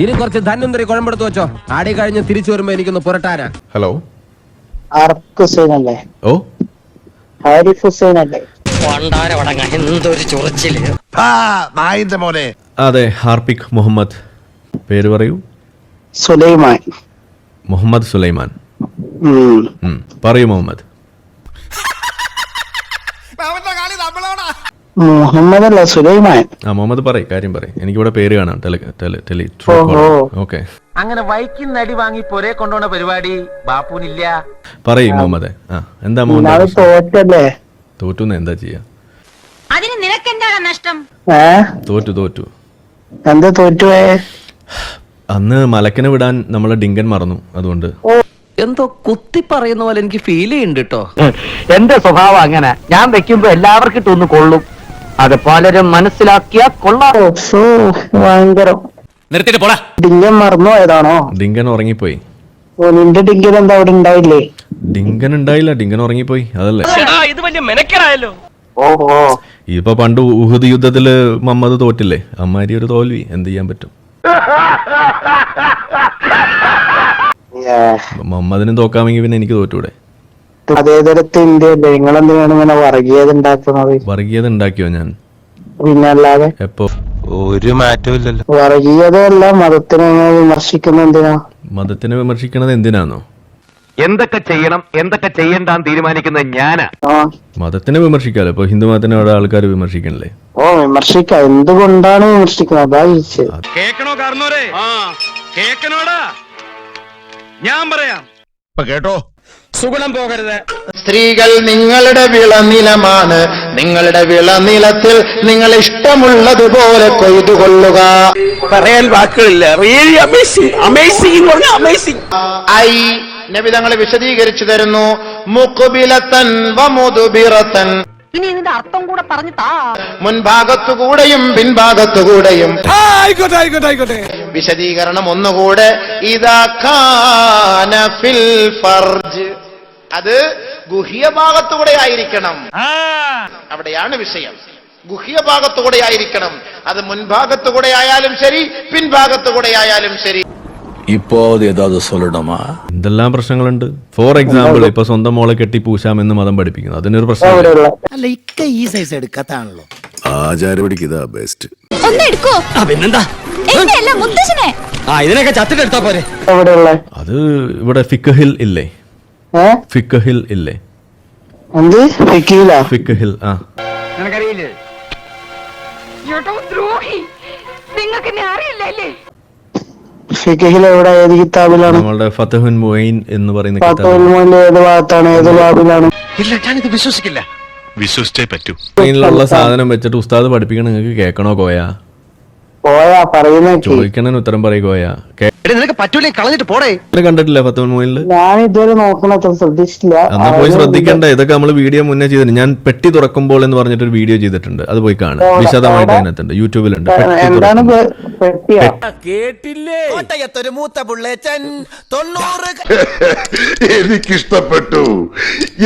ഇനി കുറച്ച് ധന്വന്തരി കുഴമ്പെടുത്ത് വെച്ചോ. ആടി കഴിഞ്ഞ് തിരിച്ചു വരുമ്പോ എനിക്കൊന്ന് പുരട്ടാനാ. ഹലോ, ആരിഫ് ഹുസൈൻ അല്ലേ? ഓ, ആരിഫ് ഹുസൈൻ അല്ലേ? എന്തൊരു ചൊറിച്ചില്. അതെ, ഹാർപ്പിക് മുഹമ്മദ്. പേര് പറയൂ. സുലൈമാൻ. മുഹമ്മദ് സുലൈമാൻ. പറയൂ മുഹമ്മദ്. മുഹമ്മദ് അല്ല, സുലൈമാൻ. മുഹമ്മദ് പറയ്, കാര്യം പറയ്. എനിക്കിവിടെ പേര് കാണാം. ഓക്കെ. അങ്ങനെ വൈക്കിന്ന് അടി വാങ്ങി പൊരെ കൊണ്ടുപോണ പരിപാടി ബാപ്പുനില്ല. പറയ് മുഹമ്മദ്. എന്താ മുഹമ്മദ്? തോറ്റല്ലേ? തോറ്റുന്ന് എന്താ ചെയ്യാ? അതിന് നിനക്കെന്താണ് നഷ്ടം? തോറ്റു. എന്താ തോറ്റുപോയേ? അന്ന് മലക്കിനെ വിടാൻ നമ്മളെ ഡിങ്കൻ മറന്നു. അതുകൊണ്ട് എന്തോ കുത്തി പറയുന്ന പോലെ എനിക്ക് ഫീൽ ചെയ്യുന്നുണ്ട് കേട്ടോ. എന്റെ സ്വഭാവം അങ്ങനെ. ഞാൻ വെക്കുമ്പോ എല്ലാവർക്കും ഇട്ടൊന്ന് കൊള്ളും. അത് പലരും മനസ്സിലാക്കിയാ കൊള്ളാം. ഭയങ്കരം. നിർത്തിട്ട് പോടാ. ഡിങ്കൻ മറന്നു പോയതാണോ? ഡിങ്കൻ ഉറങ്ങിപ്പോയി. ഓ, നിന്റെ ഡിങ്കൻ എന്താ അവിടെ ഉണ്ടായില്ലേ? ഡിങ്കൻ ഉണ്ടായില്ല, ഡിങ്കൻ ഉറങ്ങിപ്പോയി. അതല്ലേ ഇത് വലിയ മെനക്കെടായല്ലോ. ഓഹോ, ഇപ്പൊ പണ്ട് ഉഹുദ് യുദ്ധത്തില് മുഹമ്മദ് തോറ്റില്ലേ? അമ്മാരി ഒരു തോൽവി. എന്ത് ചെയ്യാൻ പറ്റും? മുഹമ്മദിനും തോക്കാമെങ്കിൽ പിന്നെ എനിക്ക് തോറ്റൂടെ? അതേ തരത്തിൽ ഇന്ത്യയല്ലേ? നിങ്ങളെന്തിനാണ് ഇങ്ങനെ വർഗീയത ഉണ്ടാക്കുന്നത്? വർഗീയത ഉണ്ടാക്കിയോ ഞാൻ? പിന്നെ അല്ലാതെ എപ്പോ? ഒരു മാറ്റവും ഇല്ലല്ലോ. വർഗീയതയല്ല, മതത്തിനെ വിമർശിക്കുന്ന എന്തിനാ? മതത്തിനെ വിമർശിക്കണത് എന്തിനാണോ? എന്തൊക്കെ ചെയ്യണം എന്തൊക്കെ ചെയ്യണ്ടാന്ന് തീരുമാനിക്കുന്നത് ഞാനാ. മതത്തിനെ വിമർശിക്കാലോ. ഇപ്പൊ ഹിന്ദു മതത്തിനെ അവിടെ ആൾക്കാർ വിമർശിക്കണല്ലേ? ഓ, വിമർശിക്കാം. എന്തുകൊണ്ടാണ് വിമർശിക്കുന്നത്? അതാ ചോദിച്ചത്. കേക്കണോ കാരണോരെ? കേക്കണോടാ, ഞാൻ പറയാം. കേട്ടോ, സുഗുണം പോകരുത്. സ്ത്രീകൾ നിങ്ങളുടെ വിളനിലമാണ്. നിങ്ങളുടെ വിളനിലത്തിൽ നിങ്ങൾ ഇഷ്ടമുള്ളതുപോലെ കൊയ്തുകൊള്ളുക. പറയാൻ വാക്കുകളില്ല. Really amazing. Amazing amazing. നബി തങ്ങളെ വിശദീകരിച്ചു തരുന്നു. മുഖ്ബിലത്തൻ വമുദ്ബിറത്തൻ. ഇനി ഇതിന്റെ അർത്ഥം കൂടെ പറഞ്ഞു താ. മുൻഭാഗത്തുകൂടെയും പിൻഭാഗത്തുകൂടെയും. ആയിക്കോട്ടെ. വിശദീകരണം ഒന്നുകൂടെ. ഇദാ കാന ഫിൽ ഫർജ്, അത് ഗുഹ്യഭാഗത്തുകൂടെ ആയിരിക്കണം. അവിടെയാണ് വിഷയം. ഗുഹ്യഭാഗത്തുകൂടെ ആയിരിക്കണം. അത് മുൻഭാഗത്തുകൂടെ ആയാലും ശരി, പിൻഭാഗത്തുകൂടെ ആയാലും ശരി. ഇപ്പോ ഏതാത് സൊല്ലണമാ? എന്തെല്ലാം പ്രശ്നങ്ങളുണ്ട്. ഫോർ എക്സാമ്പിൾ, ഇപ്പൊ സ്വന്തം മോളെ കെട്ടി പൂശാമെന്ന് മതം പഠിപ്പിക്കുന്നു. അതിനൊരു പ്രശ്നം. അല്ല, ഇക്ക ഈ സൈസ് എടുക്കാത്താണല്ലോ. ആചാരപടിക്ക് ഇതാ ബെസ്റ്റ്. ഒന്നെടുക്കോ? പിന്നെന്താ? മുത്തശ്ശനെ ഇതിനൊക്കെ ചത്തിട്ടെടുത്താ പോരെ. അത് ഇവിടെ ഫിഖഹിൽ ഇല്ലേ? ഫിഖഹിൽ ഇല്ലേ? എന്ത് ഫിഖഹിൽ? നിനക്കറിയില്ലേ? ദ്രോഹി, നിങ്ങൾക്ക് എന്നെ അറിയില്ലല്ലേ? എവിടെ? ഏത് കിതാബിലാണ്? നമ്മളുടെ ഫതഹുൽ മുഈൻ എന്ന് പറയുന്ന ഫതഹുൽ മുഈൻ ഏത് ഭാഗത്താണ്? ഏത് ബാബിലാണ്? ഇല്ല, ഞാനിത് വിശ്വസിക്കില്ല. വിശ്വസിച്ചേ പറ്റൂ. മുഈനിലുള്ള സാധനം വെച്ചിട്ട് ഉസ്താദ് പഠിപ്പിക്കണം. നിങ്ങൾക്ക് കേൾക്കണോ കോയ? പോയാ പറയുന്ന ചോദിക്കണതിന് ഉത്തരം പറയുകോയാ. നിനക്ക് പറ്റൂലേ, കളഞ്ഞിട്ട് പോടേ. കണ്ടിട്ടില്ല ഫതഹുൽ മുഈനിൽ? ഞാൻ ഇതുവരെ നോക്കണത്ര ശ്രദ്ധിച്ചില്ല. എന്നാ പോയി ശ്രദ്ധിക്കണ്ടേ? ഇതൊക്കെ നമ്മള് വീഡിയോ മുന്നേ ചെയ്തിട്ടുണ്ട്. ഞാൻ പെട്ടി തുറക്കുമ്പോൾ എന്ന് പറഞ്ഞിട്ടൊരു വീഡിയോ ചെയ്തിട്ടുണ്ട്. അത് പോയി കാണാം. വിശദമായിട്ട് അതിനകത്തുണ്ട്, യൂട്യൂബിലുണ്ട്. എന്താണ് പെട്ടിയാ? കേട്ടില്ലേ? കോട്ടയത്തൊരു മൂത്ത പുള്ളേച്ചൻ 90. എനിക്കിഷ്ടപ്പെട്ടു.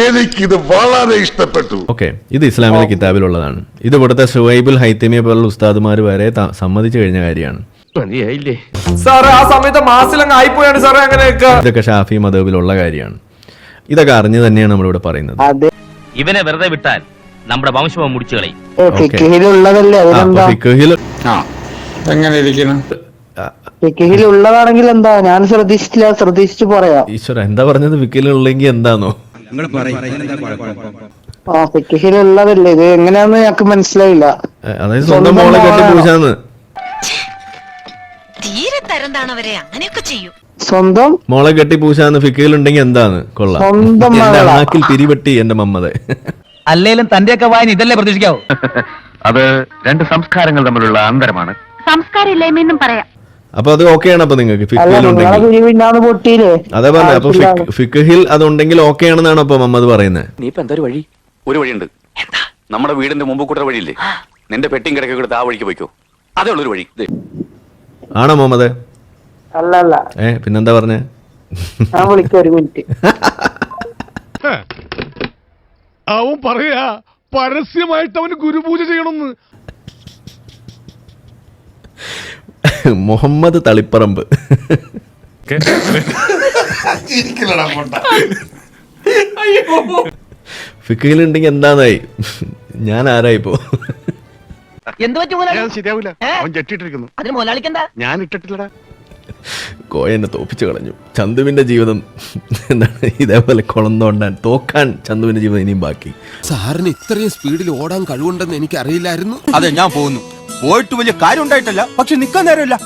എനിക്കിത് വളരെ ഇഷ്ടപ്പെട്ടു. ഓക്കെ, ഇത് ഇസ്ലാമിലെ കിതാബിലുള്ളതാണ്. ഇത് ഇവിടുത്തെ ഷുഹൈബുൽ ഹൈത്തമിയെ പോലുള്ള ഉസ്താദുമാർ വരെ സമ്മതിച്ചു കഴിഞ്ഞ കാര്യമാണ്. സാറേ, ആ സമയത്ത് മാസിലങ്ങ് ആയിപ്പോയാണ് സാറേ. അങ്ങനെയൊക്കെ ഇതൊക്കെ ഷാഫി മദഹബിലുള്ള കാര്യമാണ്. ഇതൊക്കെ അറിഞ്ഞു തന്നെയാണ് നമ്മളിവിടെ പറയുന്നത്. ഇവനെ വെറുതെ വിട്ടാൽ നമ്മുടെ വംശം മുടിച്ചു കളയും. ഫിഖഹിലുള്ളതാണെങ്കിൽ എന്താ? ഞാൻ ശ്രദ്ധിച്ചിട്ടില്ല, ശ്രദ്ധിച്ചിട്ട് പറയാം. ഈശ്വര, എന്താ പറഞ്ഞത്? ഫിഖഹിലുള്ളെങ്കിൽ എന്താന്നോ? ഫിഖഹിലുള്ളതല്ലേ ഇത്? എങ്ങനെയാന്ന് ഞങ്ങൾക്ക് മനസ്സിലായില്ല. അതായത് സ്വന്തം മോളെ കെട്ടി പൂശാന്ന്. തീരെ തരംതാണവരെ അങ്ങനെയൊക്കെ ചെയ്യും. സ്വന്തം മോളെ കെട്ടി പൂശാന്ന് ഫിഖഹിലുണ്ടെങ്കിൽ എന്താന്ന്? കൊള്ളാം. എന്റെ അണ്ണാക്കിൽ തിരിവെട്ടി എന്റെ മമ്മതെ. അല്ലേലും തന്റെയൊക്കെ വായന ഇതല്ലേ പ്രതീക്ഷിക്കാവൂ. അത് രണ്ട് സംസ്കാരങ്ങൾ തമ്മിലുള്ള അന്തരമാണ്. സംസ്കാരം ഇല്ലായ്മയെന്നും പറയാം. അപ്പൊ അത് ഓക്കെയാണ്. അപ്പൊ നിങ്ങൾക്ക് ഫിഖഹിലുണ്ടെങ്കിൽ അതെ പറഞ്ഞ. അപ്പൊ ഫിഖഹിൽ അതുണ്ടെങ്കിൽ ഓക്കെ ആണെന്നാണ് അപ്പൊ മമ്മദ് പറയുന്നത്. നീ ഇപ്പൊ എന്താ ഒരു വഴി? ഒരു വഴിയുണ്ട്. എന്താ? നമ്മുടെ വീടിന്റെ മുമ്പ് കൂട്ടുന്ന വഴിയില്ലേ? നിന്റെ പെട്ടിയും കിടക്കൊക്കെ എടുത്ത് ആ വഴിക്ക് പോയിക്കോ. അതേ ഉള്ളൊരു വഴി. ആണോ മുഹമ്മദ്? അല്ല. പിന്നെന്താ പറഞ്ഞേ? ഞാൻ വിളിക്കാം, ഒരു മിനിറ്റ്. അവൻ പറയാ പരസ്യമായിട്ട് അവന് ഗുരുപൂജ ചെയ്യണമെന്ന്. മുഹമ്മദ് തളിപ്പറമ്പ്. ഫിഖിലുണ്ടെങ്കിൽ എന്താന്നായി, ഞാൻ ആരായിപ്പോ? എന്ത് പറ്റി മുതലാളി? ശരിയാവില്ല, അവൻ ജെട്ടിട്ടിരിക്കുന്നു. അതിന് മുതലാളിക്കെന്താ? ഞാൻ ഇട്ടിട്ടില്ലടാ. കോയ എന്നെ തോപ്പിച്ചു കളഞ്ഞു. ചന്തുവിന്റെ ജീവിതം എന്താണ് ഇതേപോലെ കൊളന്നോണ്ടാൻ തോക്കാൻ ചന്തുവിന്റെ ജീവിതം ഇനിയും ബാക്കി. സാറിന് ഇത്രയും സ്പീഡിൽ ഓടാൻ കഴിവുണ്ടെന്ന് എനിക്ക് അറിയില്ലായിരുന്നു. അതെ, ഞാൻ പോകുന്നു. പോയിട്ട് വലിയ കാര്യം ഉണ്ടായിട്ടല്ല, പക്ഷെ നിക്കാൻ നേരമില്ല.